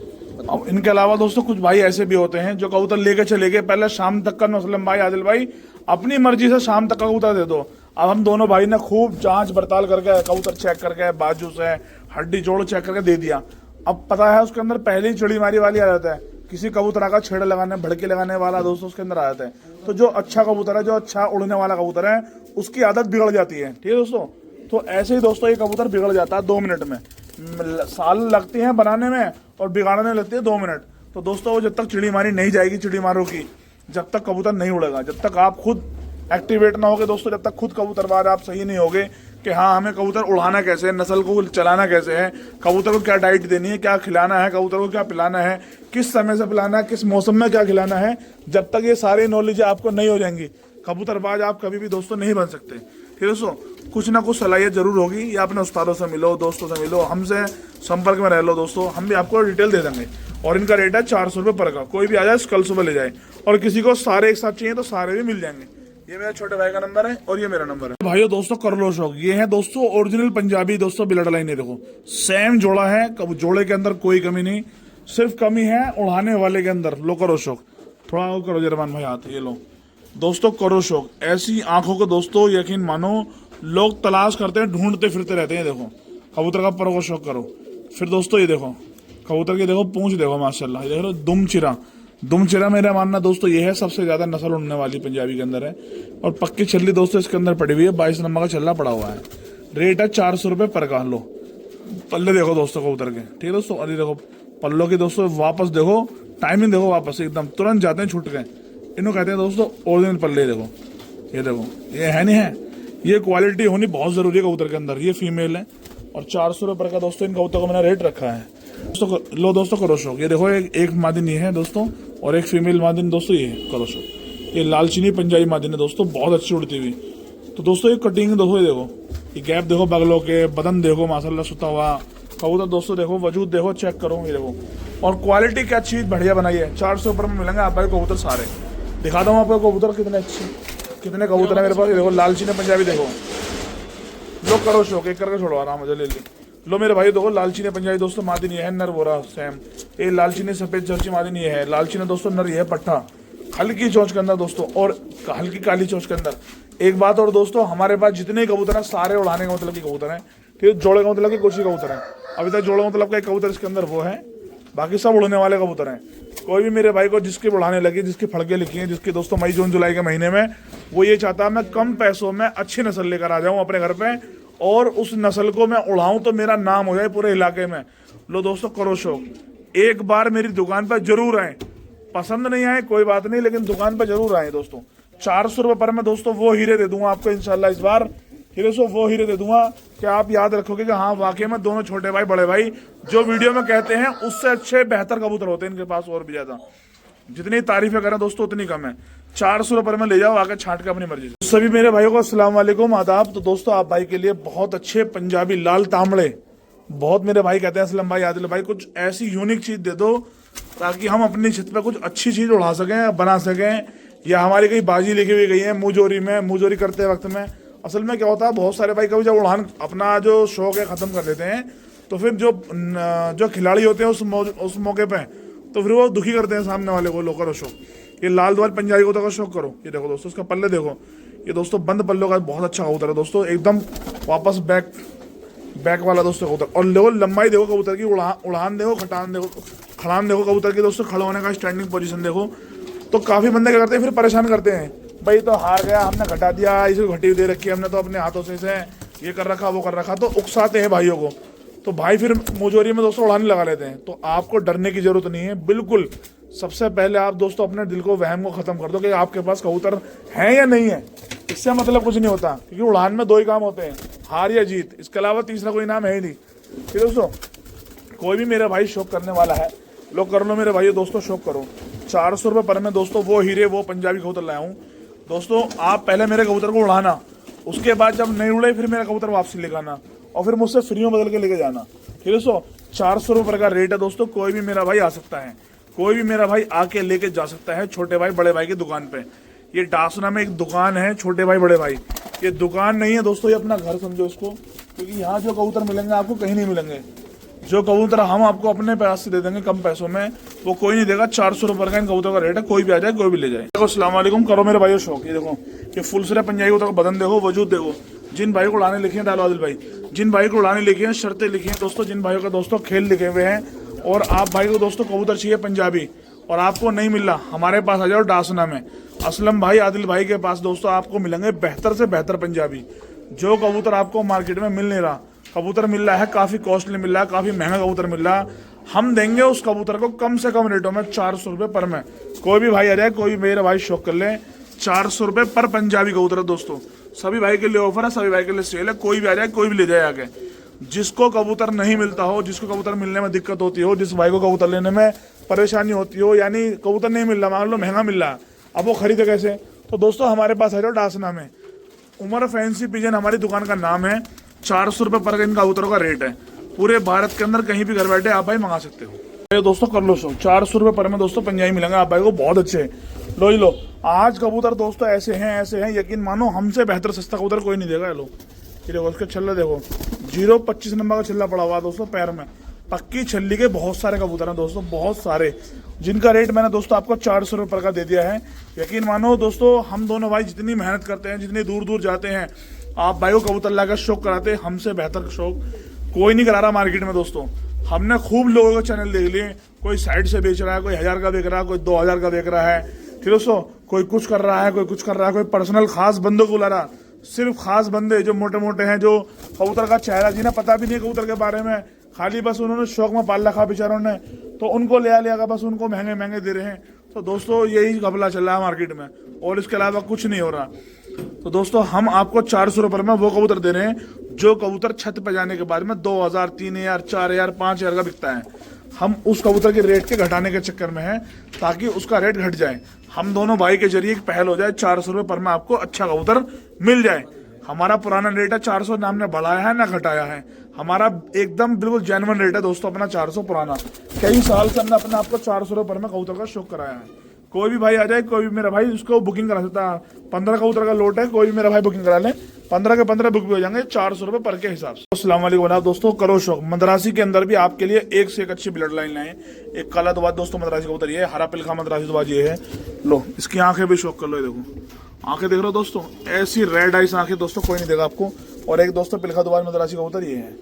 A: अब इनके अलावा दोस्तों कुछ भाई ऐसे भी होते हैं जो कबूतर लेके चले गए, पहले शाम तक का, नौसलम भाई, आदिल भाई, अपनी मर्जी से शाम तक का कबूतर दे दो। अब हम दोनों भाई ने खूब जांच पड़ताल करके कबूतर चेक करके, बाजू से हड्डी जोड़ चेक करके दे दिया। अब पता है उसके अंदर पहले ही चिड़ी मारी वाली आ जाता है, किसी कबूतर का छेड़ लगाने, भड़के लगाने वाला दोस्तों उसके अंदर आ जाता है। तो जो अच्छा कबूतर है, जो अच्छा उड़ने वाला कबूतर है, उसकी आदत बिगड़ जाती है। ठीक है दोस्तों, तो ऐसे ही दोस्तों ये कबूतर बिगड़ जाता है 2 मिनट में, साल लगती हैं बनाने में और बिगाड़ने लगती है 2 मिनट। तो दोस्तों वो जब तक चिड़ी मारी नहीं जाएगी, चिड़ी मारो की, जब तक कबूतर नहीं उड़ेगा, जब तक आप खुद एक्टिवेट ना होगे दोस्तों, जब तक खुद कबूतरबाज आप सही नहीं होगे कि हाँ हमें कबूतर उड़ाना कैसे है, नस्ल को चलाना कैसे है, कबूतर को क्या डाइट देनी है, क्या खिलाना है, कबूतर को क्या पिलाना है, किस समय से पिलाना है, किस मौसम में क्या खिलाना है, जब तक ये सारी नॉलेज आपको नहीं हो जाएंगी, कबूतरबाज आप कभी भी दोस्तों नहीं बन सकते। ठीक है दोस्तों, कुछ ना कुछ सलाहियत जरूर होगी, या अपने उस्तादों से मिलो, दोस्तों से मिलो, हमसे संपर्क में रह लो दोस्तों, हम भी आपको डिटेल दे देंगे। और इनका रेट है 400 रुपये पर का, कोई भी आ जाए कल सुबह ले जाए, और किसी को सारे एक साथ चाहिए तो सारे भी मिल जाएंगे। ये मेरा छोटे भाई का नंबर है और ये मेरा नंबर है। भाइयों दोस्तों कर लो शौक, ये है दोस्तों ओरिजिनल पंजाबी दोस्तों ब्लड लाइन है। देखो सेम जोड़ा है, जोड़े के अंदर कोई कमी नहीं, सिर्फ कमी है उड़ाने वाले के अंदर। लो करो शौक, थोड़ा और करो जरमान भाई हाथ, ये लो दोस्तों करो शौक। ऐसी आंखों को दोस्तों यकीन मानो लोग तलाश करते हैं, ढूंढते फिरते रहते हैं। देखो कबूतर का पर को शौक करो। फिर दोस्तों ये देखो कबूतर की देखो पूंछ देखो माशाल्लाह, ये देखो दुम चिरा, दुमचेरा मेरा मानना दोस्तों ये है सबसे ज्यादा नस्ल उड़ने वाली पंजाबी के अंदर है। और पक्की छल्ली दोस्तों इसके अंदर पड़ी हुई है, 22 नंबर का छल्ला पड़ा हुआ है। रेट है 400 रुपये पर का। लो पल्ले देखो दोस्तों कबूतर के, ठीक है दोस्तों। अरे देखो पल्लों की दोस्तों, वापस देखो टाइमिंग देखो, वापस एकदम तुरंत जाते हैं, छूट गए। इन्हों कहते हैं दोस्तों ओरिजिनल पल्ले। देखो ये देखो, ये है नहीं है, ये क्वालिटी होनी बहुत जरूरी है कबूतर के अंदर। ये फीमेल है और 400 रुपये पर का दोस्तों इन कबूतर को मैंने रेट रखा है दोस्तों। लो दोस्तों करो शौक, ये देखो एक मादिन ये है दोस्तों और एक फीमेल मादिन दोस्तों ये है, करो शौक। ये लालचीनी पंजाबी मादिन है दोस्तों, बहुत अच्छी उड़ती हुई। तो दोस्तों ये कटिंग देखो, ये देखो, ये गैप देखो बगलों के, बदन देखो माशाल्लाह सुता हुआ कबूतर दोस्तों। देखो वजूद देखो, चेक करो, ये देखो। और क्वालिटी क्या चीज बढ़िया बनाई है। 400 रुपये में मिलेंगे आपको कबूतर सारे। दिखाता हूँ आपको कबूतर कितने अच्छे, कितने कबूतर है मेरे पास। ये देखो लालचीनी पंजाबी देखो। लो करो शौक, एक करके छोड़ो आराम से, ले ली। लो मेरे भाई देखो लालचीनी पंजाबी दोस्तों, मादिन ये है नर बोरा सेम। ये लालचीनी सफेद चर्ची मादिन ये है। लालचीनी दोस्तों नर ये है पट्टा, हल्की चोंच के अंदर दोस्तों और हल्की काली चोंच के अंदर। एक बात और दोस्तों, हमारे पास जितने कबूतर हैं सारे उड़ाने का मतलब के कबूतर हैं, ठीक है। जोड़े का मतलब के कुछ ही कबूतर हैं। अभी तक जोड़े का मतलब का एक कबूतर इसके अंदर वो है, बाकी सब उड़ने वाले कबूतर हैं। कोई भी मेरे भाई को जिसकी उड़ाने लगी, जिसकी फड़के लिखी हैं, जिसकी दोस्तों मई जून जुलाई के महीने में, वो ये चाहता है मैं कम पैसों में अच्छी नस्ल लेकर आ जाऊं अपने घर पे और उस नस्ल को मैं उड़ाऊं तो मेरा नाम हो जाए पूरे इलाके में। लो दोस्तों करो शौक, एक बार मेरी दुकान पर जरूर आए। पसंद नहीं आए कोई बात नहीं, लेकिन दुकान पर जरूर आए दोस्तों। 400 रुपये पर मैं दोस्तों वो हीरे दे दूंगा आपको इंशाल्लाह। इस बार हीरे सो वो हीरे दे दूंगा कि आप याद रखोगे कि हाँ वाकई में दोनों छोटे भाई बड़े भाई जो वीडियो में कहते हैं उससे अच्छे बेहतर कबूतर होते हैं इनके पास, और भी ज्यादा। जितनी तारीफें करें दोस्तों उतनी कम है। 400 रुपये में ले जाओ आके छाट के अपनी मर्जी से। सभी मेरे भाइयों को अस्सलाम वालेकुम, आदाब। तो दोस्तों आप भाई के लिए बहुत अच्छे पंजाबी लाल तांबड़े, बहुत मेरे भाई कहते हैं असलम भाई, आदिल भाई कुछ ऐसी यूनिक चीज दे दो ताकि हम अपनी छत पे कुछ अच्छी चीज उड़ा सकें, बना सकें, या हमारी कहीं बाजी लिखी हुई गई है मुंहजोरी में, मुंहजोरी करते वक्त में। असल में क्या होता है, बहुत सारे भाई कभी जब उड़ान अपना जो शौक है खत्म कर देते हैं तो फिर जो खिलाड़ी होते हैं उस मौके पे तो फिर वो दुखी करते हैं सामने वाले को। लो करो शौक, ये लाल द्वार पंजाबी को तो शौक करो। ये देखो दोस्तों इसका पल्ले देखो, ये दोस्तों बंद पल्लों का बहुत अच्छा कबूतर है दोस्तों, एकदम वापस बैक वाला दोस्तों कबूतर। और देखो लंबाई देखो कबूतर की, उड़ान देखो, खड़ान देखो कबूतर की दोस्तों, खड़े होने का स्टैंडिंग पोजीशन देखो। तो काफी बंदे क्या करते हैं फिर परेशान करते हैं, भाई तो हार गया, हमने घटा दिया, इसे घटी दे रखी है हमने तो अपने हाथों से इसे ये कर रखा वो कर रखा, तो उकसाते हैं भाइयों को। तो भाई फिर मुजोरी में दोस्तों उड़ाने लगा लेते हैं। तो आपको डरने की जरूरत नहीं है बिल्कुल। सबसे पहले आप दोस्तों अपने दिल को, वहम को खत्म कर दो कि आपके पास कबूतर है या नहीं है। इससे मतलब कुछ नहीं होता, क्योंकि उड़ान में दो ही काम होते हैं, हार या जीत। इसके अलावा तीसरा कोई नाम है ही नहीं। ठीक है दोस्तों, कोई भी मेरा भाई शौक करने वाला है, लोग कर लो मेरे भाई दोस्तों, शौक करो। 400 रुपये पर में दोस्तों वो हीरे वो पंजाबी कबूतर लाया हूँ दोस्तों। आप पहले मेरे कबूतर को उड़ाना, उसके बाद जब नहीं उड़े फिर मेरा कबूतर वापसी लेकर आना और फिर मुझसे फ्री में बदल के लेके जाना। ठीक है दोस्तों, 400 रुपये का रेट है दोस्तों। कोई भी मेरा भाई आ सकता है, कोई भी मेरा भाई आके लेके जा सकता है छोटे भाई बड़े भाई की दुकान पे। ये डासना में एक दुकान है छोटे भाई बड़े भाई, ये दुकान नहीं है दोस्तों, ये अपना घर समझो इसको। क्योंकि यहाँ जो कबूतर मिलेंगे आपको कहीं नहीं मिलेंगे। जो कबूतर हम आपको अपने पैसे दे देंगे कम पैसों में, वो कोई नहीं देगा। 400 रुपये का इन कबूतर का रेट है, कोई भी आ जाए कोई भी ले जाए। देखो अस्सलाम वालेकुम, करो मेरे भाइयों शौक। ये देखो ये फुल सिरा पंजाबी कबूतर का बदन देखो, वजूद देखो। जिन भाई को उड़ाने लिखे हैं डालो आदिल भाई, जिन भाई को उड़ाने लिखे हैं, शर्तें लिखी हैं दोस्तों, जिन भाइयों का दोस्तों खेल लिखे हुए हैं। और आप भाई को दोस्तों कबूतर चाहिए पंजाबी और आपको नहीं मिल रहा, हमारे पास आ जाओ डासना में। असलम भाई आदिल भाई के पास दोस्तों आपको मिलेंगे बेहतर से बेहतर पंजाबी। जो कबूतर आपको मार्केट में मिल नहीं रहा, कबूतर मिल रहा है काफी कॉस्टली मिल रहा है, काफी महंगा कबूतर मिल रहा है, हम देंगे उस कबूतर को कम से कम रेटों में 400 रुपये पर में। कोई भी भाई आ जाए, कोई भी मेरे भाई शौक कर ले, 400 रुपये पर पंजाबी कबूतर है दोस्तों। सभी भाई के लिए ऑफर है, सभी भाई के लिए सेल है, कोई भी आ जाए कोई भी ले जाए आगे। जिसको कबूतर नहीं मिलता हो, जिसको कबूतर मिलने में दिक्कत होती हो, जिस भाई को कबूतर लेने में परेशानी होती हो, यानी कबूतर नहीं मिल रहा, मान लो महंगा मिल रहा, अब वो खरीदे कैसे, तो दोस्तों हमारे पास आ जाओ डासना में। उमर फैंसी पिजन हमारी दुकान का नाम है। 400 रुपये पर इन कबूतरों का रेट है। पूरे भारत के अंदर कहीं भी घर बैठे आप भाई मंगा सकते हो। दोस्तों कर लो शो, 400 रुपये पर में दोस्तों पंजाबी मिलेंगे आप भाई को, बहुत अच्छे। लो ही लो, आज कबूतर दोस्तों ऐसे हैं यकीन मानो हमसे बेहतर सस्ता कबूतर कोई नहीं देगा। लो ये देखो उसका छल्ला देखो, 025 नंबर का छल्ला पड़ा हुआ दोस्तों पैर में। पक्की छल्ली के बहुत सारे कबूतर हैं दोस्तों, बहुत सारे, जिनका रेट मैंने दोस्तों आपको 400 रुपये का दे दिया है। यकीन मानो दोस्तों, हम दोनों भाई जितनी मेहनत करते हैं, जितनी दूर दूर जाते हैं, आप भाई को कबूतर लाकर शौक कराते हैं, हमसे बेहतर शौक कोई नहीं करा रहा मार्केट में दोस्तों। हमने खूब लोगों के चैनल देख लिए, कोई साइड से बेच रहा है, कोई 1000 का बेच रहा है, कोई 2000 का बेच रहा है, ठीक है दोस्तों, कोई कुछ कर रहा है, कोई कुछ कर रहा है, कोई पर्सनल खास बंदों को बुला रहा। सिर्फ खास बंदे जो मोटे मोटे हैं, जो कबूतर का चेहरा जिन्हें पता भी नहीं कबूतर के बारे में, खाली बस उन्होंने शौक में पाल रखा बेचारों ने, तो उनको ले लिया, बस उनको महंगे महंगे दे रहे हैं। तो दोस्तों यही घपला चल रहा है मार्केट में, और इसके अलावा कुछ नहीं हो रहा। तो दोस्तों हम आपको 400 रुपये में वो कबूतर दे रहे हैं जो कबूतर छत पे जाने के बाद में 2000, 3000, 4000, 5000 का बिकता है। हम उस कबूतर के रेट के घटाने के चक्कर में हैं ताकि उसका रेट घट जाए। हम दोनों भाई के जरिए एक पहल हो जाए, 400 रुपये पर में आपको अच्छा कबूतर मिल जाए। हमारा पुराना रेट है 400, ना हमने बढ़ाया है ना घटाया है, हमारा एकदम बिल्कुल जेन्युइन रेट है दोस्तों अपना 400 पुराना। कई साल से हमने अपने आपको 400 रुपये पर में कबूतर का शौक कराया है। कोई भी भाई आ जाए, कोई भी मेरा भाई उसको बुकिंग करा सकता है। 15 कबूतर का लोट है, कोई भी मेरा भाई बुकिंग करा ले, 15 के 15 बुक भी हो जाएंगे 400 रुपये पर के हिसाब से। अस्सलाम वालेकुम दोस्तों, करो शौक मद्रासी के अंदर भी आपके लिए एक से एक अच्छी ब्लड लाइन लाए। एक काला दुबाज दोस्तों मद्रासी कबूतर ये है, हरा पिलखा मद्रासी दुबाज ये है। लो इसकी आंखें भी शौक कर लो, ये देखो आंखें देख रहे हो दोस्तों, ऐसी रेड आइस आंखें दोस्तों कोई नहीं देगा आपको। और एक दोस्तों पिलखा दुबाज मद्रासी कबूतर ये है।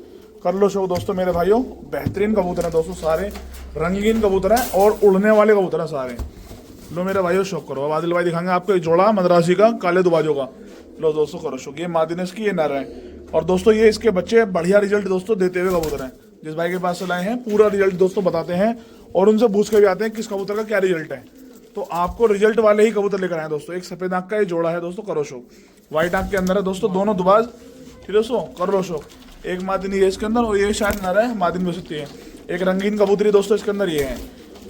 A: कर लो शौक दोस्तों मेरे भाइयों, बेहतरीन कबूतर है दोस्तों, सारे रंगीन कबूतर है और उड़ने वाले कबूतर है सारे। लो मेरे भाइयों शौक करो। अब आदिल भाई दिखाएंगे आपको एक जोड़ा मद्रासी का काले दुबाजों का। लो दोस्तों करो शौक, ये मादिनेस की ये नर है। और दोस्तों ये इसके बच्चे बढ़िया रिजल्ट दोस्तों देते हुए कबूतर हैं। जिस भाई के पास से लाए हैं पूरा रिजल्ट दोस्तों बताते हैं और उनसे पूछ के भी आते हैं किस कबूतर का क्या रिजल्ट है। तो आपको रिजल्ट वाले ही कबूतर लेकर आए दोस्तों। एक सफेद आंख का ये जोड़ा है दोस्तों, करो शौक। व्हाइट आंख के अंदर है दोस्तों, दोनों दुबाज, ठीक दोस्तों कर लो शौक। एक मादिनी है इसके अंदर और ये शायद नर है, मादिन भी सकती है। एक रंगीन कबूतरी दोस्तों इसके अंदर ये है,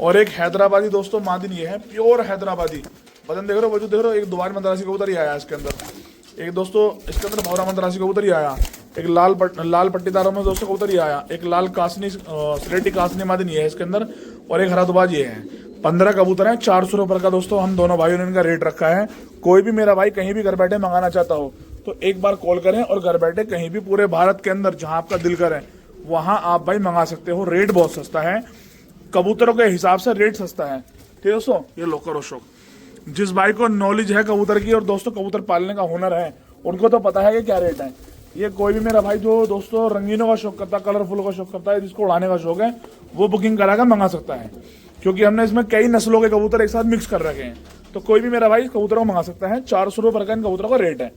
A: और एक हैदराबादी दोस्तों मादिन ये है, प्योर हैदराबादी। बदन देख रहे हो, वजूद देख रहे हो। एक दुबार मद्रासी कबूतर ही आया इसके अंदर। एक दोस्तों इसके अंदर भौरा मद्रासी कबूतर ही आया। एक लाल पट्टीदारों में दोस्तों कबूतर ही आया। एक लाल कासनी स्लेटी कासनी मादिन ये है इसके अंदर, और एक हरा दुबाज ये है। 15 कबूतर हैं, 400 रुपये का दोस्तों हम दोनों भाइयों ने इनका रेट रखा है। कोई भी मेरा भाई कहीं भी घर बैठे मंगाना चाहता हो तो एक बार कॉल करें और घर बैठे कहीं भी पूरे भारत के अंदर जहां आपका दिल करे वहां आप भाई मंगा सकते हो। रेट बहुत सस्ता है, कबूतरों के हिसाब से रेट सस्ता है, ठीक दोस्तों। ये लो करो शौक। जिस भाई को नॉलेज है कबूतर की और दोस्तों कबूतर पालने का हुनर है उनको तो पता है कि क्या रेट है। ये कोई भी मेरा भाई जो दोस्तों रंगीनों का शौक करता है, कलरफुल का शौक करता है, जिसको उड़ाने का शौक है वो बुकिंग कराकर मंगा सकता है, क्योंकि हमने इसमें कई नस्लों के कबूतर एक साथ मिक्स कर रखे हैं। तो कोई भी मेरा भाई कबूतरों को मंगा सकता है। 400 रुपये पर का इन कबूतरों का रेट है।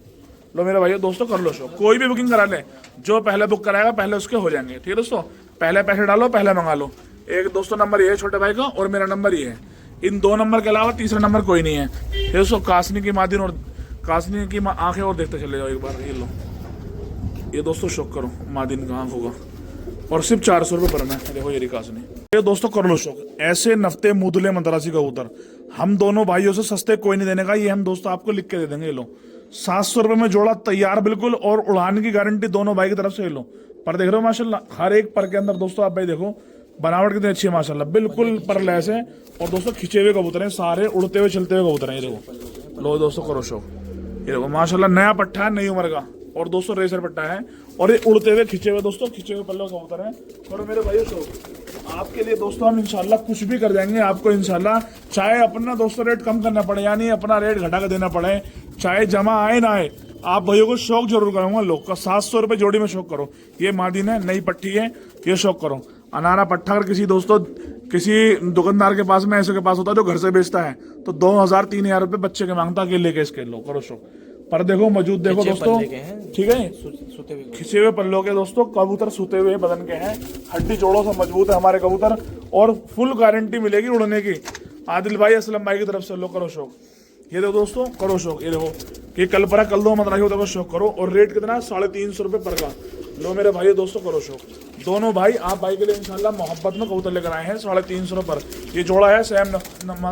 A: लो मेरे भाइयों दोस्तों कर लो शौक, कोई भी बुकिंग करा ले, जो पहले बुक कराएगा पहले उसके हो जाएंगे, ठीक है दोस्तों। पहले पैसे डालो, पहले मंगा लो। एक दोस्तों नंबर ये है छोटे भाई का और मेरा नंबर ये है। इन 2 नंबर के अलावा तीसरा नंबर कोई नहीं है, ठीक है दोस्तों। कासनी की मादिन और कासनी की आंखें और देखते चले जाओ एक बार। ये लो ये दोस्तों शौक करो मादिन का आंखों का, और सिर्फ 400 रुपये पर में। देखो ये कासनी, ये दोस्तों कर लो शौक। ऐसे नफ्ते मुदले मद्रासी कबूतर हम दोनों भाइयों से सस्ते कोई नहीं देने का, ये हम दोस्तों आपको लिख के दे देंगे। ये लो 700 रुपये में जोड़ा तैयार बिल्कुल, और उड़ाने की गारंटी दोनों भाई की तरफ से। ये लो पर देख रहे हो माशाल्लाह, हर एक पर के अंदर दोस्तों आप भाई देखो बनावट कितनी अच्छी है माशाल्लाह, बिल्कुल पर लैस है। और दोस्तों खिंचे हुए कबूतर हैं सारे, उड़ते हुए चलते हुए कबूतर हैं। ये देखो लो दोस्तों करो शौक, ये देखो माशाल्लाह नया पट्टा है, नई उम्र का, और दोस्तों रेसर पट्टा है, और ये उड़ते हुए खिंचे हुए दोस्तों खिंचे हुए पल्ले कबूतर हैं। और मेरे भाइयों शौक आपके लिए दोस्तों हम इंशाल्लाह कुछ भी कर देंगे आपको इंशाल्लाह, चाहे अपना दोस्तों रेट कम करना पड़े, यानी अपना रेट घटा कर देना पड़े, चाहे जमा आए ना आए, आप भाइयों को शौक जरूर करूंगा। लोग का 700 रुपये जोड़ी में शौक करो। ये मादिन है, नई पट्टी है, ये शौक करो। अनारा पट्टा अगर किसी दोस्तों किसी दुकानदार के पास में ऐसे के पास होता है जो घर से बेचता है तो 2000-3000 रुपये बच्चे के मांगता के लेके इसके लो करो शौक। पर देखो मौजूद देखो दोस्तों, ठीक है, खिंचे हुए पल्लों के दोस्तों कबूतर, सूते हुए बदन के हैं, हड्डी जोड़ों से मजबूत है हमारे कबूतर, और फुल गारंटी मिलेगी उड़ने की। आदिल भाई असलम भाई की तरफ से लो करो शौक। ये देखो दोस्तों करो शौक, ये देखो कि कल पर कल 2 मद्रासी होता है शौक करो। और रेट कितना, 350 रुपये पर का। लो मेरे भाई दोस्तों करो शौक। दोनों भाई आप भाई के लिए इंशाल्लाह मोहब्बत में कबूतर लेकर आए हैं 350 रुपये पर। ये जोड़ा है सैम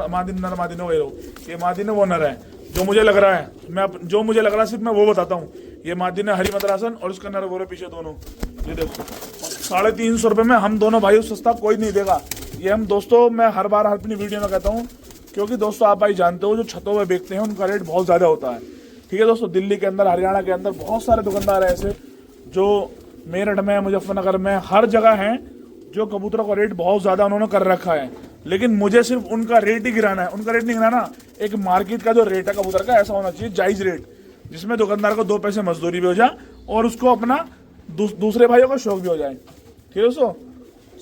A: मादिन नर मादिन हो, ये मादिन है वो नर है जो मुझे लग रहा है, मैं जो मुझे लग रहा है सिर्फ मैं वो बताता हूँ। ये मादिन है हरी मद्रासन और इसका नर वो पीछे दोनों, ये देखो 350 रुपये में हम दोनों भाई सस्ता कोई नहीं देगा। ये हम दोस्तों मैं हर बार अपनी वीडियो में कहता हूँ, क्योंकि दोस्तों आप भाई जानते हो जो छतों में बेचते हैं उनका रेट बहुत ज़्यादा होता है, ठीक है दोस्तों। दिल्ली के अंदर, हरियाणा के अंदर बहुत सारे दुकानदार हैं ऐसे जो मेरठ में, मुजफ्फरनगर में, हर जगह हैं जो कबूतरों का रेट बहुत ज़्यादा उन्होंने कर रखा है। लेकिन मुझे सिर्फ उनका रेट ही गिराना है, उनका रेट नहीं गिराना। एक मार्केट का जो रेट है कबूतर का ऐसा होना चाहिए जायज़ रेट, जिसमें दुकानदार को 2 पैसे मजदूरी भी हो जाए और उसको अपना दूसरे भाइयों का शौक भी हो जाए, ठीक है दोस्तों।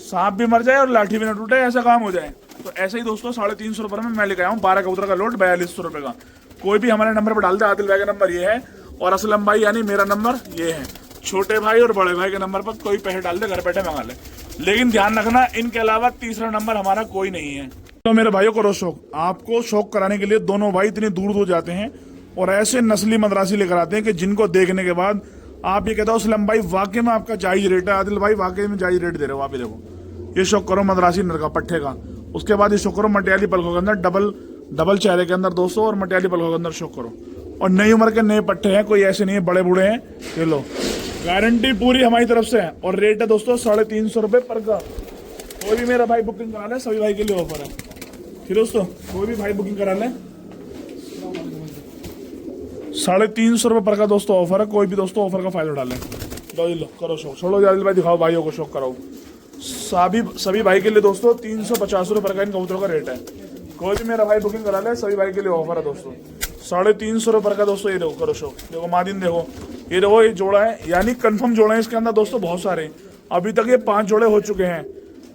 A: सांप भी मर जाए और लाठी भी ना टूटे, ऐसा काम हो जाए। तो ऐसे ही दोस्तों 350 रुपये में मैं लेके आया हूँ 12 कबूतर का लोड 4200 रुपये का। कोई भी हमारे नंबर पर डाल दे, आदिल भाई का नंबर ये है और असलम भाई यानी मेरा नंबर ये है। छोटे भाई और बड़े भाई के नंबर पर कोई पैसे डाल दे, घर बैठे मंगा ले। लेकिन ध्यान रखना इनके अलावा तीसरा नंबर हमारा कोई नहीं है। तो मेरे भाइयों करो शौक, आपको शौक कराने के लिए दोनों भाई इतनी दूर दूर जाते हैं और ऐसे नस्ली मदरासी लेकर आते हैं कि जिनको देखने के बाद आप ये कहते हो असलम भाई वाकई में आपका जायज रेट है, आदिल भाई वाकई में जायज रेट दे रहे हो आप। ये देखो ये शौक करो मदरासी नर का पट्टे का। उसके बाद ये शौक करो मटियाली पलकों के अंदर डबल चेहरे के अंदर दोस्तों, और मटियाली पलकों के अंदर शौक करो। और नई उम्र के नए पट्टे हैं, कोई ऐसे नहीं है बड़े बूढ़े हैं। ये लो गारंटी पूरी हमारी तरफ से है और रेट है दोस्तों 350 रुपये पर का। कोई भी मेरा भाई बुकिंग करा ले, सभी भाई के लिए ऑफर है। फिर दोस्तों कोई भी भाई बुकिंग करा ले, 350 रुपये पर का दोस्तों ऑफर है। कोई भी दोस्तों ऑफर का फायदा उठा ले। लो करो शौक, छोड़ो आदिल भाई दिखाओ भाइयों को शौक कराओ। सभी भाई के लिए दोस्तों 350 रुपये का इन कबूतरों का रेट है। कोई भी मेरा भाई बुकिंग करा ले, सभी भाई के लिए ऑफर है दोस्तों 350 रुपये का दोस्तों। ये देखो करो शौक, देखो मादिन देखो, ये देखो ये जोड़ा है, यानी कंफर्म जोड़ा है इसके अंदर दोस्तों बहुत सारे। अभी तक ये 5 जोड़े हो चुके हैं।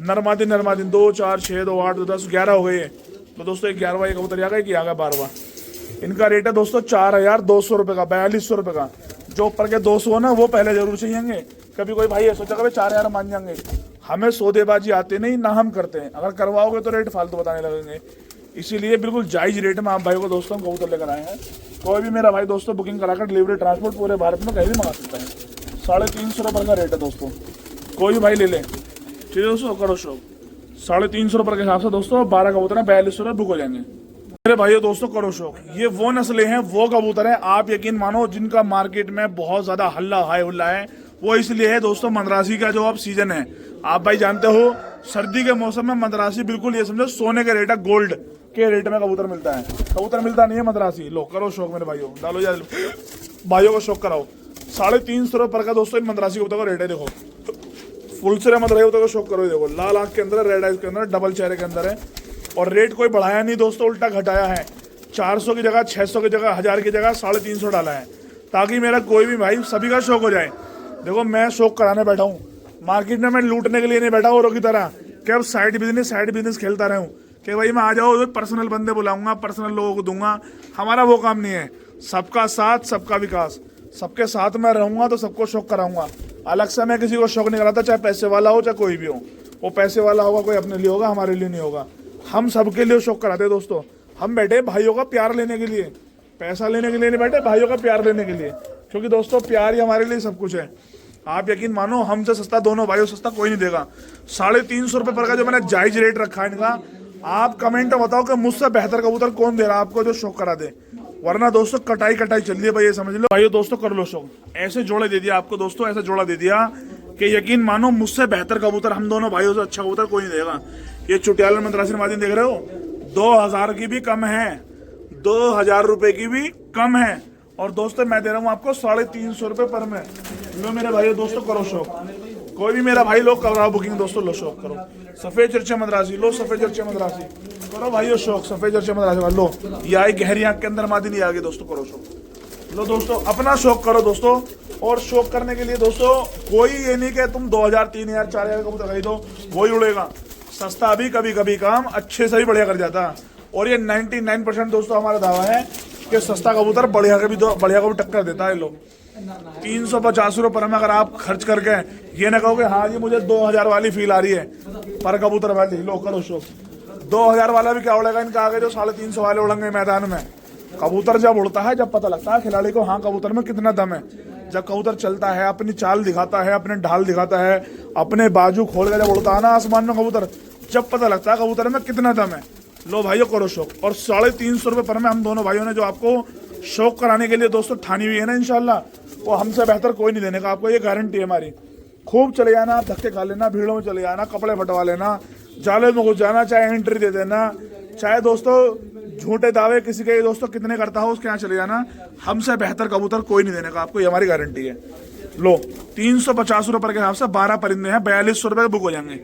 A: नरमादिन 2 4 6 2 8 2 10 11 हो गए। तो दोस्तों 11वां कबूतर आ गया कि आ गया 12वां। इनका रेट है दोस्तों 4200 रुपये का, 4200 रुपये का। जो ऊपर के 200 हो ना वो पहले जरूर चाहिए। कभी कोई भाई ये सोचा कभी 4000 मान जाएंगे। हमें सौदेबाजी आते नहीं ना हम करते हैं, अगर करवाओगे तो रेट फालतू बताने लगेंगे। इसीलिए बिल्कुल जायज रेट में आप भाई को दोस्तों कबूतर लेकर आए हैं। कोई भी मेरा भाई दोस्तों बुकिंग कराकर डिलीवरी ट्रांसपोर्ट पूरे भारत में कहीं भी मंगा सकता है। 350 रुपये का रेट है दोस्तों, कोई भी भाई ले ले। ठीक है दोस्तों करो शौक, 350 रुपये के हिसाब से दोस्तों 12 कबूतर है 4200 रुपये बुक हो जाएंगे। मेरे भाइयों दोस्तों करो शौक, ये वो नस्लें हैं वो कबूतर हैं आप यकीन मानो जिनका मार्केट में बहुत ज्यादा हल्ला हाय हुल्ला है। वो इसलिए है दोस्तों मदरासी का जो अब सीजन है, आप भाई जानते हो सर्दी के मौसम में मदरासी बिल्कुल ये समझो सोने के रेट है, गोल्ड के रेट में कबूतर मिलता है। कबूतर मिलता नहीं है मदरासी। लो करो शौक मेरे भाइयों, डालो यार भाइयों को शौक कराओ। 350 रुपये पर का दोस्तों इन मदरासी कबूतर का रेट है। देखो फुल से मदरासी कबूतर को शौक करो। देखो लाल आंख के अंदर, रेड आइज के अंदर, डबल चेहरे के अंदर है। और रेट कोई बढ़ाया नहीं दोस्तों, उल्टा घटाया है। 400 की जगह 600 की जगह 1000 की जगह 350 डाला है, ताकि मेरा कोई भी भाई सभी का शौक हो जाए। देखो मैं शौक कराने बैठा हूँ, मार्केट में मैं लूटने के लिए नहीं बैठा औरों की तरह कि अब साइड बिजनेस खेलता रहूँ कि भाई मैं आ जाओ पर्सनल बंदे बुलाऊंगा, पर्सनल लोगों को दूंगा। हमारा वो काम नहीं है। सबका साथ सबका विकास, सबके साथ मैं रहूंगा तो सबको शौक कराऊंगा। अलग से मैं किसी को शौक नहीं कराता, चाहे पैसे वाला हो चाहे कोई भी हो। वो पैसे वाला होगा कोई अपने लिए होगा, हमारे लिए नहीं होगा। हम सबके लिए शौक कराते हैं दोस्तों। हम बैठे भाइयों का प्यार लेने के लिए, पैसा लेने के लिए नहीं बैठे, भाइयों का प्यार लेने के लिए। क्योंकि दोस्तों प्यार ही हमारे लिए सब कुछ है। आप यकीन मानो हमसे सस्ता दोनों भाइयों सस्ता कोई नहीं देगा। 350 रुपये पर का जो मैंने जायज रेट रखा है इनका, आप कमेंट में बताओ कि मुझसे बेहतर कबूतर कौन दे रहा है आपको जो शौक करा दे। वरना दोस्तों कटाई चल रही है भाई, ये समझ लो भाइयों दोस्तों कर लो शौक। ऐसे जोड़े दे दिया आपको दोस्तों, ऐसा जोड़ा दे दिया कि यकीन मानो मुझसे बेहतर कबूतर हम दोनों भाइयों से अच्छा कबूतर कोई नहीं देगा। ये चुटियाल मदरासी मादिन देख रहे हो, 2000 की भी कम है, 2000 रुपए की भी कम है। और दोस्तों मैं दे रहा हूँ आपको 350 रुपये पर में। लो मेरे भाइयों दोस्तों करो शौक। कोई भी मेरा भाई लोग कर रहा बुकिंग दोस्तों, लो शौक करो। सफेद चर्चे मदरासी, लो सफेद चर्चे मदरासी करो भाइयों शौक। सफेद चर्चे मदरासी का लो, ये आई गहरी आंख के अंदर मादी नहीं आ गई दोस्तों, करो शौक। लो दोस्तों अपना शौक करो दोस्तों। और शौक करने के लिए दोस्तों कोई ये नहीं कि तुम 2000 3000 4000 कबूतर खरीदो वही उड़ेगा। सस्ता भी कभी कभी काम अच्छे से ही बढ़िया कर जाता। और ये 99% दोस्तों हमारा दावा है कि सस्ता कबूतर बढ़िया का भी टक्कर देता है। लोग 350 रुपये पर में अगर आप खर्च करके ये ना कहोगे हाँ जी मुझे 2000 वाली फील आ रही है पर कबूतर वाली, लो करो शौक। 2000 वाला भी क्या उड़ेगा इनका आगे जो 350 वाले उड़ेंगे मैदान में। कबूतर जब उड़ता है जब पता लगता है खिलाड़ी को हाँ कबूतर में कितना दम है। जब कबूतर चलता है, अपनी चाल दिखाता है, अपने ढाल दिखाता है, अपने बाजू खोल कर जब उड़ता है ना आसमान में कबूतर, जब पता लगता है कबूतर में कितना दम है। लो भाइयों करो शौक। और 350 रुपये पर में हम दोनों भाइयों ने जो आपको शौक कराने के लिए दोस्तों ठानी हुई है ना इंशाल्लाह, वो हमसे बेहतर कोई नहीं देने का आपको, ये गारंटी है हमारी। खूब चले जाना, आप धक्के खा लेना, भीड़ों में चले जाना, कपड़े फटवा लेना, जाले में घुस जाना, चाहे एंट्री दे देना, चाहे दोस्तों झूठे दावे किसी के दोस्तों कितने करता हो उसके यहाँ चले जाना, हमसे बेहतर कबूतर कोई नहीं देने का आपको, ये हमारी गारंटी है। लो 350 रुपये के हिसाब से 12 परिंदे हैं, 4200 रुपये बुक हो जाएंगे।